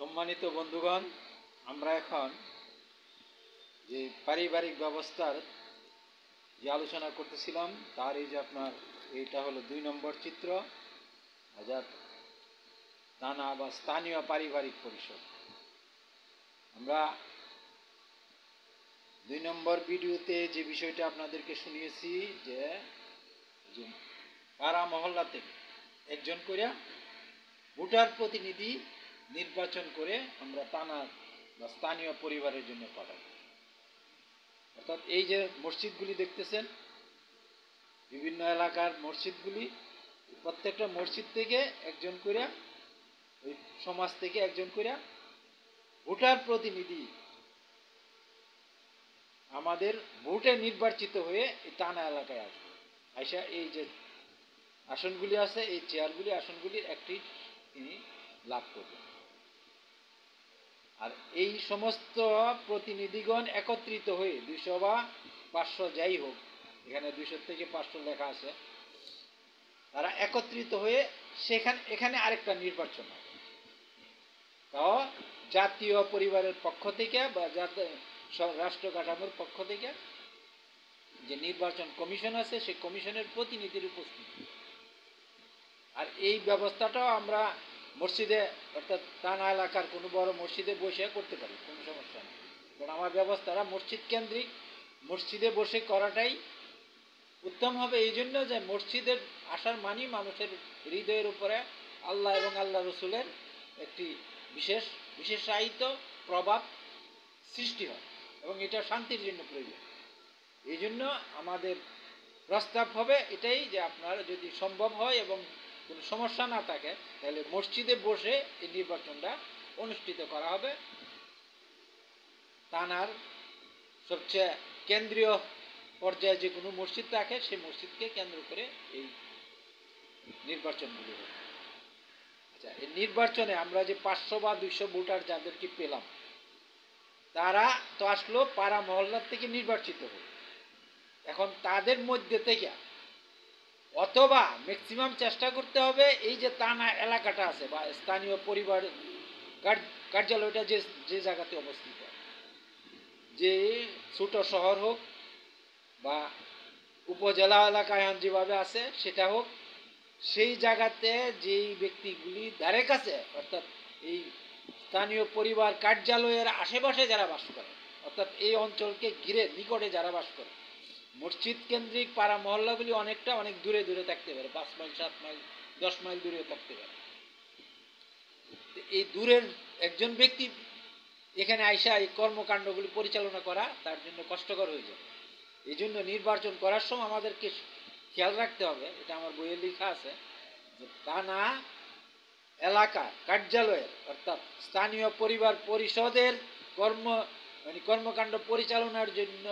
সম্মানিত বন্ধুগণ, আমরা এখন যে পারিবারিক ব্যবস্থার যে আলোচনা করতেছিলাম তার এই যে আপনার এইটা হলো 2 নম্বর চিত্র, হাজার থানা বা স্থানীয় পারিবারিক পরিষদ। আমরা 2 নম্বর ভিডিওতে যে বিষয়টা আপনাদেরকে শুনিয়েছি যে পাড়া মহল্লা থেকে একজন করে ভোটার প্রতিনিধি নির্বাচন করে আমরা থানা বা স্থানীয় পরিবারের জন্য পাঠাই। অর্থাৎ এই যে মসজিদগুলি দেখতেছেন, বিভিন্ন এলাকার মসজিদগুলি, প্রত্যেকটা মসজিদ থেকে একজন করে, ওই সমাজ থেকে একজন করে ভোটার প্রতিনিধি আমাদের ভোটে নির্বাচিত হয়ে এই থানা এলাকায় আসবে। আইসা এই যে আসনগুলি আছে, এই চেয়ারগুলি আসনগুলির একটি তিনি লাভ করবেন। আর এই সমস্ত প্রতিনিধিগণ একত্রিত হয়ে 200 বা 500 যাই হোক, এখানে 200 থেকে 500 লেখা আছে, তারা একত্রিত হয়ে এখানে আরেকটা নির্বাচন হবে। তাও জাতীয় পরিবারের পক্ষ থেকে বা রাষ্ট্র কাঠামোর পক্ষ থেকে যে নির্বাচন কমিশন আছে সেই কমিশনের প্রতিনিধির উপস্থিতি। আর এই ব্যবস্থাটাও আমরা মসজিদে, অর্থাৎ থানা এলাকার কোনো বড় মসজিদে বসে করতে পারি, কোনো সমস্যা নেই। কারণ আমার ব্যবস্থাটা মসজিদ কেন্দ্রিক, মসজিদে বসে করাটাই উত্তম হবে। এই জন্য যে মসজিদের আসার মানি মানুষের হৃদয়ের উপরে আল্লাহ এবং আল্লাহ রসুলের একটি বিশেষায়িত প্রভাব সৃষ্টি হয় এবং এটা শান্তির জন্য প্রয়োজন। এই জন্য আমাদের প্রস্তাব হবে এটাই যে আপনারা যদি সম্ভব হয় এবং কোনো সমস্যা না থাকে তাহলে মসজিদে বসে এই নির্বাচনটা অনুষ্ঠিত করা হবে। থানার সবচেয়ে কেন্দ্রীয় পর্যায়ে যে কোনো মসজিদ থাকে সেই মসজিদকে কেন্দ্র করে এই নির্বাচনগুলি হবে। আচ্ছা, এই নির্বাচনে আমরা যে 500 বা 200 ভোটার যাদেরকে পেলাম, তারা তো আসলো পাড়া মহল্লার থেকে নির্বাচিত হয়ে। এখন তাদের মধ্যে থেকে অথবা ম্যাক্সিমাম চেষ্টা করতে হবে এই যে থানা এলাকাটা আছে বা স্থানীয় পরিবার কার্যালয়টা যে জায়গাতে অবস্থিত, যে ছোট শহর হোক বা উপজেলা এলাকায় যেভাবে আছে সেটা হোক, সেই জায়গাতে যেই ব্যক্তিগুলি ধারে কাছে, অর্থাৎ এই স্থানীয় পরিবার কার্যালয়ের আশেপাশে যারা বাস করে, অর্থাৎ এই অঞ্চলকে ঘিরে নিকটে যারা বাস করে, মসজিদ কেন্দ্রিক পাড়া মহল্লাগুলি অনেক দূরে দূরে থাকতে পারে, 5 মাইল 7 মাইল 10 মাইল দূরে থাকতে পারে। এই দূরের একজন ব্যক্তি এখানে আইসা এই কর্মকাণ্ডগুলি পরিচালনা করা তার জন্য কষ্টকর হয়ে যাবে। এই জন্য নির্বাচন করার সময় আমাদেরকে খেয়াল রাখতে হবে, এটা আমার বইয়ে লেখা আছে, যে থানা এলাকা কার্যালয়ের অর্থাৎ স্থানীয় পরিবার পরিষদের কর্মকাণ্ড পরিচালনার জন্য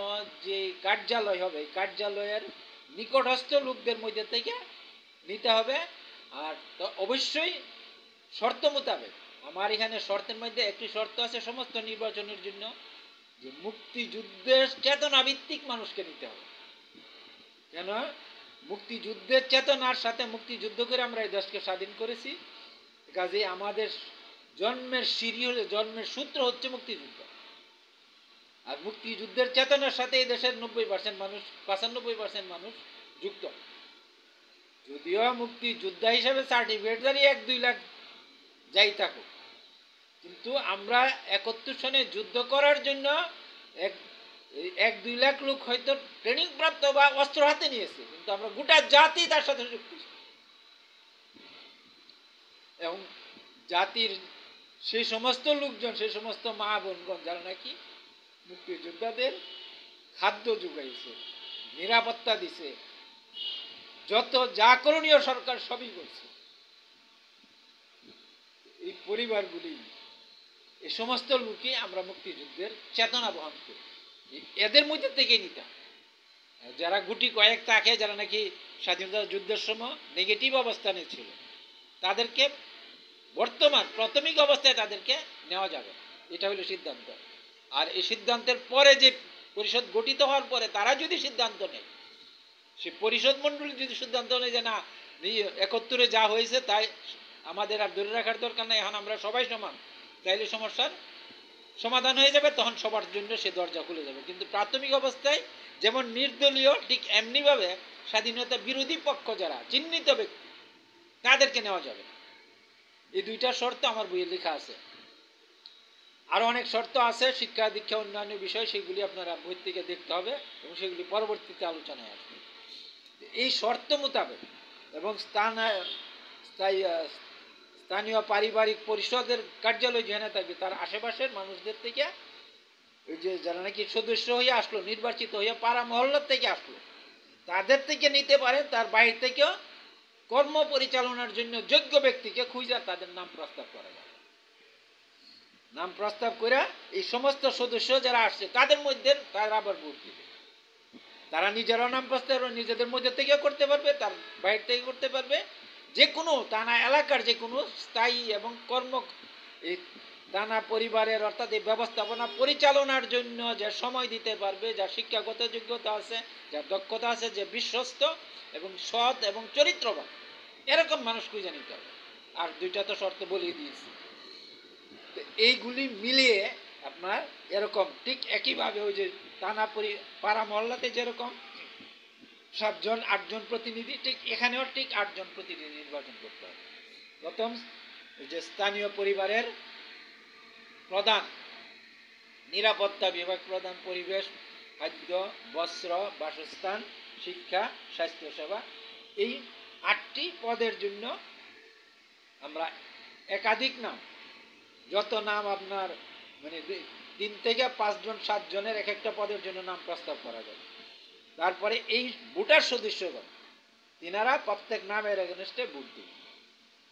যে কার্যালয় হবে, এই কার্যালয়ের নিকটস্থ লোকদের মধ্যে থেকে নিতে হবে। আর তো অবশ্যই শর্ত মোতাবেক, আমার এখানে শর্তের মধ্যে একটি শর্ত আছে সমস্ত নির্বাচনের জন্য, যে মুক্তিযুদ্ধের চেতনা ভিত্তিক মানুষকে নিতে হবে। কেন? মুক্তিযুদ্ধের চেতনার সাথে মুক্তিযুদ্ধ করে আমরা এই দেশকে স্বাধীন করেছি, কাজে আমাদের জন্মের সিঁড়ি হলে, জন্মের সূত্র হচ্ছে মুক্তিযুদ্ধ। আর মুক্তিযুদ্ধের চেতনার সাথে এই দেশের 90% মানুষ, 95% মানুষ যুক্ত। যদিও মুক্তিযোদ্ধা হিসাবে সার্টিফিকেটধারী 1-2 লাখ যাই থাকুক, কিন্তু আমরা 71 সনে যুদ্ধ করার জন্য 1-2 লাখ লোক হয়তো ট্রেনিং প্রাপ্ত বা অস্ত্র হাতে নিয়েছে, কিন্তু আমরা গোটা জাতি তার সাথে যুক্ত। এবং জাতির সেই সমস্ত লোকজন, সেই সমস্ত মা বোনগণ যারা নাকি মুক্তিযোদ্ধাদের খাদ্য যোগাইছে, নিরাপত্তা দিছে, যত যা করণীয় সরকার সবই করছে, এই পরিবারগুলি, এই সমস্ত লোকই আমরা মুক্তিযুদ্ধের চেতনা বহন করি, এদের মধ্যে থেকে নিতে। যারা গুটি কয়েক থাকে, যারা নাকি স্বাধীনতা যুদ্ধের সময় নেগেটিভ অবস্থানে ছিল, তাদেরকে বর্তমান প্রাথমিক অবস্থায় তাদেরকে নেওয়া যাবে, এটা হলো সিদ্ধান্ত। আর এই সিদ্ধান্তের পরে যে পরিষদ গঠিত হওয়ার পরে তারা যদি সিদ্ধান্ত নেয়, সে পরিষদ মণ্ডলী যদি সিদ্ধান্ত নেয় যে না 71-এ যা হয়েছে তাই আমাদের আর ধরে রাখার দরকার নাই, এখন আমরা সবাই সমান, তাইলে সমস্যার সমাধান হয়ে যাবে, তখন সবার জন্য সে দরজা খুলে যাবে। কিন্তু প্রাথমিক অবস্থায় যেমন নির্দলীয়, ঠিক এমনিভাবে স্বাধীনতা বিরোধী পক্ষ যারা চিহ্নিত ব্যক্তি তাদেরকে নেওয়া যাবে। এই দুইটা শর্ত আমার বইয়ে লেখা আছে। আরো অনেক শর্ত আছে শিক্ষা দীক্ষা অন্যান্য বিষয়, সেগুলি আপনারা বই থেকে দেখতে হবে এবং সেগুলি পরবর্তীতে আলোচনায় আসবে। এই শর্ত মোতাবেক এবং স্থানীয় পারিবারিক পরিষদের কার্যালয় যেখানে থাকবে তার আশেপাশের মানুষদের থেকে, ওই যে যারা নাকি সদস্য হয়ে আসলো, নির্বাচিত হয়ে পাড়া মহল্লার থেকে আসলো, তাদের থেকে নিতে পারেন। তার বাইরে থেকেও কর্ম পরিচালনার জন্য যোগ্য ব্যক্তিকে খুঁজে তাদের নাম প্রস্তাব করা যায়। নাম প্রস্তাব করে এই সমস্ত সদস্য যারা আসছে তাদের মধ্যে তারা আবার ভোট দিবে। তারা নিজেরাও নাম প্রস্তাব নিজেদের মধ্যে থেকে করতে পারবে, তার বাইরে থেকে করতে পারবে। যে কোনো থানা এলাকার যে কোনো স্থায়ী এবং এই থানা পরিবারের অর্থাৎ এই ব্যবস্থাপনা পরিচালনার জন্য যে সময় দিতে পারবে, যার শিক্ষাগত যোগ্যতা আছে, যার দক্ষতা আছে, যে বিশ্বস্ত এবং সৎ এবং চরিত্রবান, এরকম মানুষ খুঁজে নিতে হবে। আর দুইটা তো শর্ত বলিয়ে দিয়েছি। এইগুলি মিলিয়ে আপনার এরকম ঠিক একইভাবে ওই যে থানা পাড়া মহল্লাতে যেরকম 7 জন 8 জন প্রতিনিধি, ঠিক এখানেও ঠিক 8 জন প্রতিনিধি নির্বাচন করতে হবে। প্রথম যে স্থানীয় পরিবারের প্রধান, নিরাপত্তা বিভাগ প্রধান, পরিবেশ, খাদ্য, বস্ত্র, বাসস্থান, শিক্ষা, স্বাস্থ্যসেবা, এই 8টি পদের জন্য আমরা একাধিক নাম, যত নাম আপনার মানে 3 থেকে 5 জন 7 জনের এক একটা পদের জন্য নাম প্রস্তাব করা যাবে। তারপরে এই ভোটার সদস্যগণ তিনারা প্রত্যেক নামের এগেনস্টে ভোট দিবে।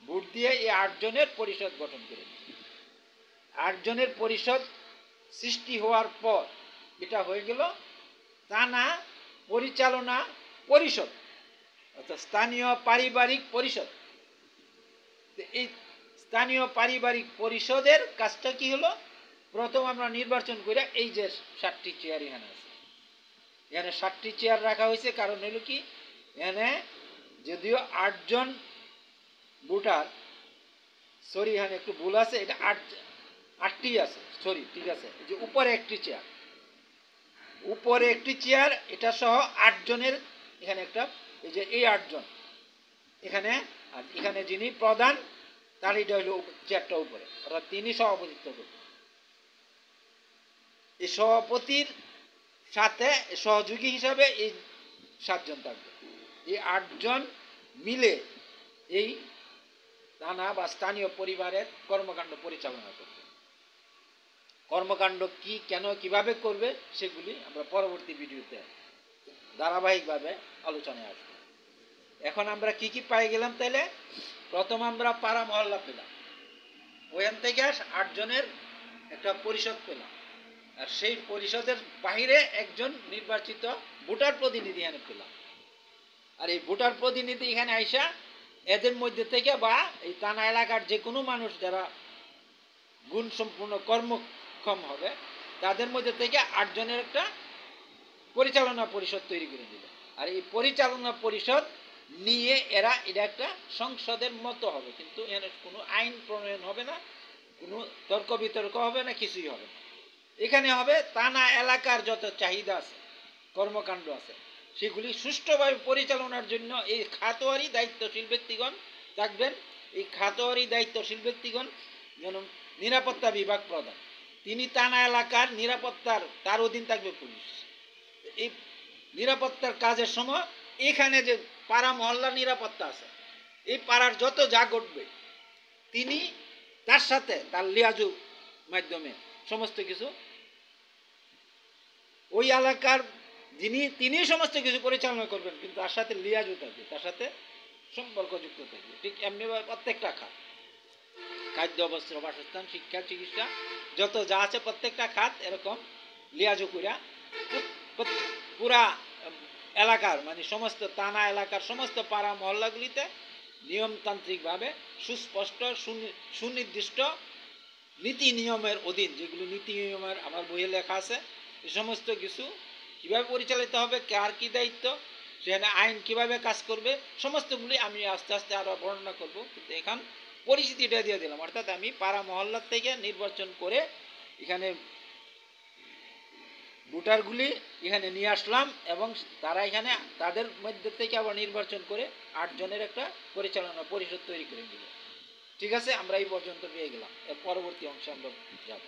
ভোট দিয়ে এই 8 জনের পরিষদ গঠন করে। 8 জনের পরিষদ সৃষ্টি হওয়ার পর এটা হয়ে গেল থানা পরিচালনা পরিষদ, অর্থাৎ স্থানীয় পারিবারিক পরিষদ। এই স্থানীয় পারিবারিক পরিষদের কাজটা কি হলো? প্রথম আমরা নির্বাচন করে এই যে 7টি চেয়ার এখানে আছে, এখানে 7টি চেয়ার রাখা হয়েছে। কারণ হলো কি, এখানে যদিও 8 জন ভোটার, সরি এখানে একটু ভুল আছে, এটা 8টি আছে, সরি ঠিক আছে। এই যে উপরে একটি চেয়ার, উপরে একটি চেয়ার, এটা সহ 8 জনের এখানে একটা, এই যে এই 8 জন এখানে, আর এখানে যিনি প্রধান তার এটা হইল চেয়ারটা উপরে, অর্থাৎ তিনি সভাপতিত্ব করবেন। এই সভাপতির সাথে সহযোগী হিসাবে এই 7 জন থাকবে। এই 8 জন মিলে এই থানা বা স্থানীয় পরিবারের কর্মকাণ্ড পরিচালনা করবে। কর্মকাণ্ড কি, কেন, কিভাবে করবে সেগুলি আমরা পরবর্তী ভিডিওতে ধারাবাহিকভাবে আলোচনায় আসবো। এখন আমরা কি কি পাই গেলাম তাইলে? প্রথম আমরা পাড়া মহল্লা পেলাম, ওখান থেকে 8 জনের একটা পরিষদ পেলাম, আর সেই পরিষদের বাইরে একজন নির্বাচিত ভোটার প্রতিনিধি এখানে পেলাম। আর এই ভোটার প্রতিনিধি এখানে আইসা এদের মধ্যে থেকে বা এই থানা এলাকার যে কোনো মানুষ যারা গুণ সম্পূর্ণ কর্মক্ষম হবে তাদের মধ্যে থেকে 8 জনের একটা পরিচালনা পরিষদ তৈরি করে দিল। আর এই পরিচালনা পরিষদ নিয়ে এটা একটা সংসদের মতো হবে, কিন্তু এখানে কোনো আইন প্রণয়ন হবে না, কোনো তর্ক বিতর্ক হবে না, কিছুই হবে না। এখানে হবে থানা এলাকার যত চাহিদা আছে, কর্মকাণ্ড আছে, সেগুলি সুষ্ঠুভাবে পরিচালনার জন্য এই খাতোয়ারি দায়িত্বশীল ব্যক্তিগণ থাকবেন। এই খাতোয়ারি দায়িত্বশীল ব্যক্তিগণ যেমন নিরাপত্তা বিভাগ প্রধান, তিনি থানা এলাকার নিরাপত্তার, তার অধীন থাকবে পুলিশ। এই নিরাপত্তার কাজের সময় এখানে যে পাড়া মহল্লার নিরাপত্তা আছে, এই পাড়ার যত যা ঘটবে তিনি তার সাথে তার লিয়াজু মাধ্যমে সমস্ত কিছু ওই এলাকার তিনি সমস্ত কিছু পরিচালনা করবেন, কিন্তু তার সাথে লিয়াজু থাকবে, তার সাথে সম্পর্কযুক্ত থাকবে। ঠিক এমনিভাবে প্রত্যেকটা খাত, খাদ্য, বস্ত্র, বাসস্থান, শিক্ষা, চিকিৎসা, যত যা আছে প্রত্যেকটা খাত এরকম লিয়াজু কইরা পুরা এলাকার মানে সমস্ত থানা এলাকার সমস্ত পাড়া মহল্লাগুলিতে নিয়মতান্ত্রিকভাবে সুস্পষ্ট সুনির্দিষ্ট নীতি নিয়মের অধীন, যেগুলো নীতি নিয়মের আমার বইয়ে লেখা আছে, এই সমস্ত কিছু কিভাবে পরিচালিত হবে, কার কি দায়িত্ব, সেখানে আইন কিভাবে কাজ করবে, সমস্তগুলি আমি আস্তে আস্তে আরো বর্ণনা করব। কিন্তু এখন পরিস্থিতিটা দিয়ে দিলাম, অর্থাৎ আমি পাড়া মহল্লার থেকে নির্বাচন করে এখানে ভোটারগুলি এখানে নিয়ে আসলাম এবং তারা এখানে তাদের মধ্যে থেকে আবার নির্বাচন করে 8 জনের একটা পরিচালনা পরিষদ তৈরি করে দিল। ঠিক আছে, আমরা এই পর্যন্ত পেয়ে গেলাম, এর পরবর্তী অংশে আমরা যাব।